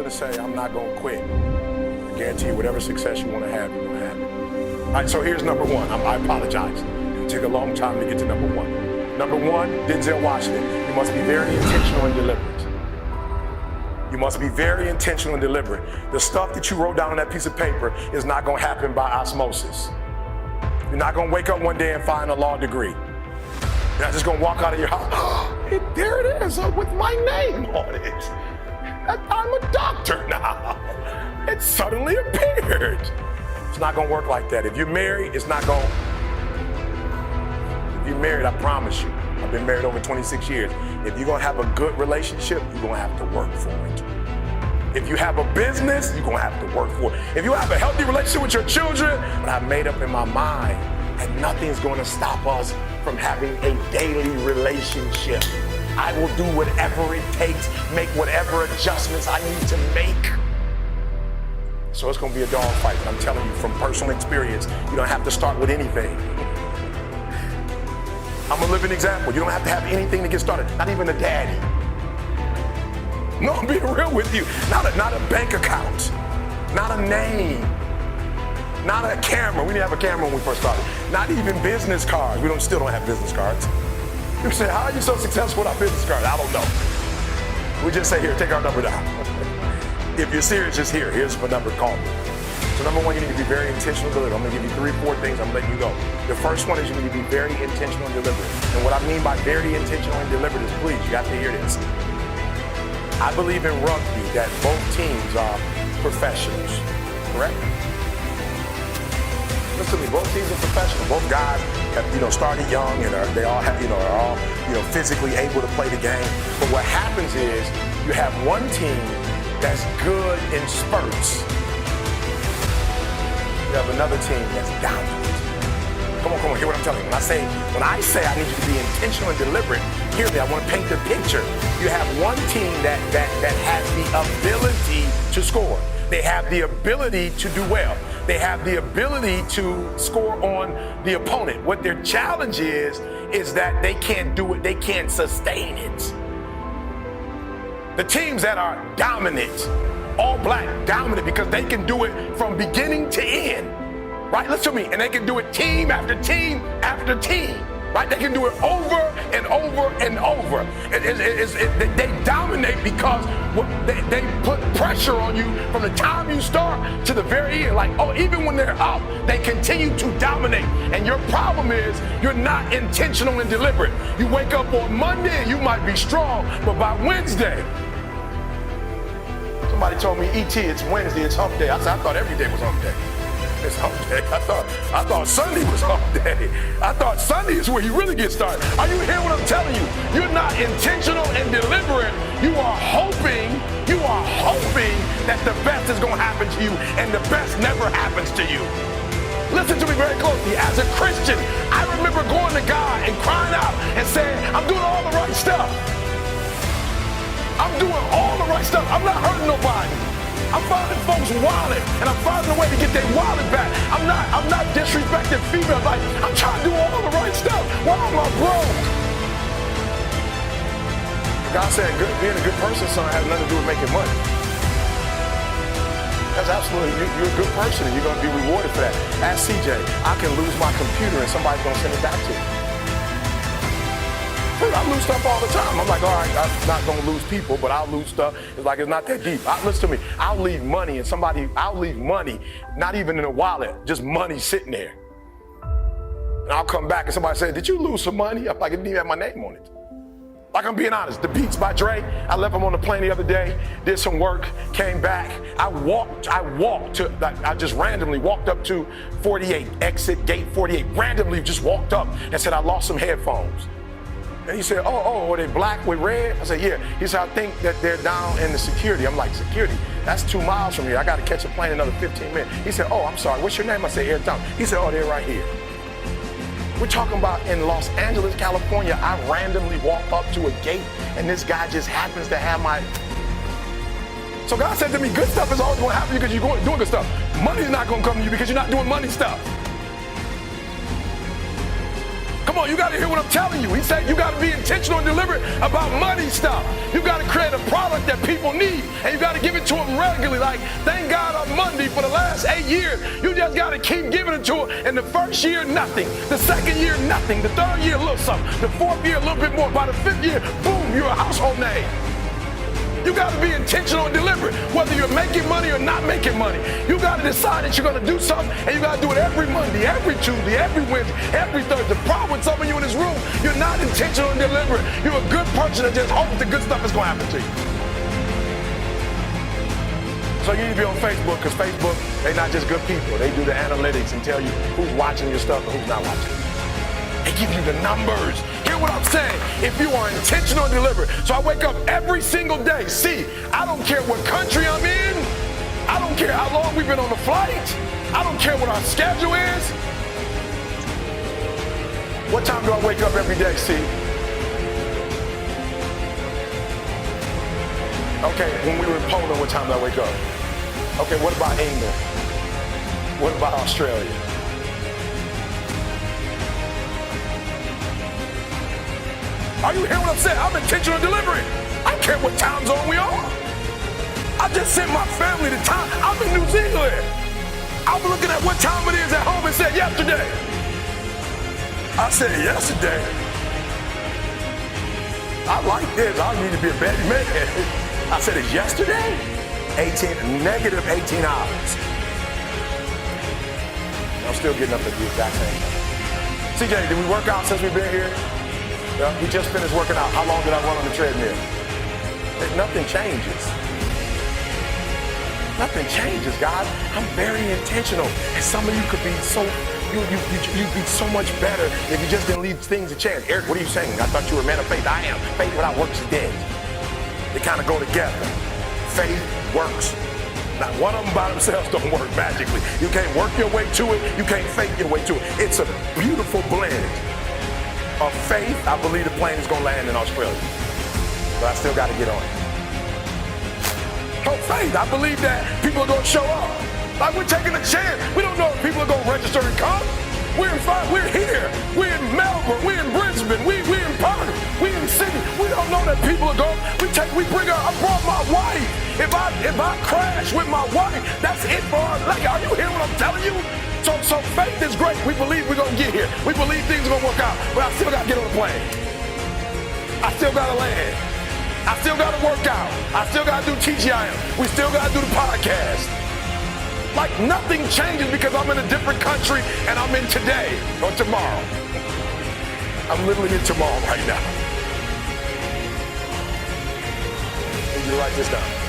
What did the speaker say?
to say, I'm not going to quit. I guarantee you, whatever success you want to have, you're going to have it. All right, so here's number one. I apologize. It took a long time to get to number one. Number one, Denzel Washington. You must be very intentional and deliberate. You must be very intentional and deliberate. The stuff that you wrote down on that piece of paper is not going to happen by osmosis. You're not going to wake up one day and find a law degree. You're not just going to walk out of your house, oh, there it is with my name on it. I'm a doctor now. It suddenly appeared. It's not going to work like that. If you're married, it's not going to. If you're married, I promise you, I've been married over 26 years. If you're going to have a good relationship, you're going to have to work for it. If you have a business, you're going to have to work for it. If you have a healthy relationship with your children, but I've made up in my mind that nothing's going to stop us from having a daily relationship. I will do whatever it takes, make whatever adjustments I need to make. So it's going to be a dogfight, but I'm telling you from personal experience, you don't have to start with anything. I'm a living example. You don't have to have anything to get started, not even a daddy. No, I'm being real with you. Not a bank account, not a name, not a camera. We didn't have a camera when we first started. Not even business cards. We still don't have business cards. You say, how are you so successful without business cards? I don't know. We just say, here, take our number down. If you're serious, just here. Here's my number, call me. So number one, you need to be very intentional and deliberate. I'm going to give you 3 or 4 things. I'm letting you go. The first one is you need to be very intentional and deliberate. And what I mean by very intentional and deliberate is, please, you got to hear this. I believe in rugby that both teams are professionals, correct? Listen to me, both teams are professional. Both guys have, started young and they all have, are all, physically able to play the game. But what happens is you have one team that's good in spurts. You have another team that's dominant. Come on, hear what I'm telling you. When I say I need you to be intentional and deliberate, hear me, I want to paint the picture. You have one team that has the ability to score. They have the ability to do well. They have the ability to score on the opponent. What their challenge is that they can't do it, they can't sustain it. The teams that are dominant, all black, dominant, because they can do it from beginning to end. Right, listen to me, and they can do it team after team after team, right? They can do it over and over and over. They dominate because they put pressure on you from the time you start to the very end. Like, even when they're up, they continue to dominate. And your problem is you're not intentional and deliberate. You wake up on Monday and you might be strong, but by Wednesday, somebody told me, E.T., it's Wednesday, it's hump day. I said, I thought every day was hump day. It's hump day. I thought Sunday was hump day. I thought Sunday is where you really get started. Are you hearing what I'm telling you? You're not intentional and deliberate. You are hoping that the best is going to happen to you, and the best never happens to you. Listen to me very closely. As a Christian, I remember going to God and crying out and saying, I'm doing all the right stuff. I'm doing all the right stuff. I'm not hurting nobody. I'm finding folks wallet, and I'm finding a way to get their wallet back. I'm not disrespecting females. Like, I'm trying to do all the right stuff. Why am I broke? God said being a good person, son, has nothing to do with making money. That's absolutely, you're a good person, and you're going to be rewarded for that. Ask CJ, I can lose my computer, and somebody's going to send it back to me. I lose stuff all the time. I'm like, all right, I'm not going to lose people, but I'll lose stuff. It's like, it's not that deep. Listen to me. I'll leave money I'll leave money, not even in a wallet, just money sitting there. And I'll come back and somebody says, did you lose some money? I'm like, it didn't even have my name on it. Like, I'm being honest. The Beats by Dre, I left them on the plane the other day, did some work, came back. I just randomly walked up to 48, exit gate 48, randomly just walked up and said, I lost some headphones. And he said, oh, are they black with red? I said, yeah. He said, I think that they're down in the security. I'm like, security? That's 2 miles from here. I got to catch a plane in another 15 minutes. He said, oh, I'm sorry. What's your name? I said, Air Town. He said, oh, they're right here. We're talking about in Los Angeles, California. I randomly walk up to a gate, and this guy just happens to have my... So God said to me, good stuff is always going to happen because you're doing good stuff. Money's not going to come to you because you're not doing money stuff. Come on, you got to hear what I'm telling you. He said you got to be intentional and deliberate about money stuff. You got to create a product that people need, and you got to give it to them regularly. Like, thank God on Monday for the last 8 years, you just got to keep giving it to them. And the first year, nothing. The second year, nothing. The third year, a little something. The fourth year, a little bit more. By the fifth year, boom, you're a household name. You got to be intentional and deliberate, whether you're making money or not making money. You got to decide that you're going to do something, and you got to do it every Monday, every Tuesday, every Wednesday, every Thursday. The problem with some of you in this room, you're not intentional and deliberate. You're a good person that just hopes the good stuff is going to happen to you. So you need to be on Facebook, because Facebook, they're not just good people. They do the analytics and tell you who's watching your stuff and who's not watching. They give you the numbers. Hear what I'm saying? If you are intentional and deliberate. So I wake up every single day. See, I don't care what country I'm in. I don't care how long we've been on the flight. I don't care what our schedule is. What time do I wake up every day, see? Okay, when we were in Poland, what time did I wake up? Okay, what about England? What about Australia? Are you hearing what I'm saying? I'm intentional and deliberate. I don't care what time zone we are. I just sent my family the time. I'm in New Zealand. I'm looking at what time it is at home and said yesterday. I said yesterday. I like this. I need to be a better man. I said it's yesterday? Negative 18 hours. I'm still getting up at the exact same time. CJ, did we work out since we've been here? Yeah, we just finished working out. How long did I run on the treadmill? Nothing changes. Nothing changes, God. I'm very intentional. And some of you could be so, you'd be so much better if you just didn't leave things a chance. Eric, what are you saying? I thought you were a man of faith. I am. Faith without works is dead. They kind of go together. Faith works. Now, one of them by themselves don't work magically. You can't work your way to it. You can't fake your way to it. It's a beautiful blend of faith. I believe the plane is going to land in Australia, but I still got to get on it. Oh, faith. I believe that people are going to show up. Like, we're taking a chance. We don't know if people are going to register and come. We're here. We're in Melbourne. We're in Brisbane. We're in Perth. We're in Sydney. We don't know that people are going. We bring her. I brought my wife. If I crash with my wife, that's it for her. Like, are you hearing what I'm telling you? So faith is great. We believe we're going to get here. We believe things are going to work out. But I still got to get on the plane. I still got to land. I still got to work out. I still got to do TGIM. We still got to do the podcast. Like, nothing changes because I'm in a different country and I'm in today or tomorrow. I'm literally in tomorrow right now. I need you to write this down.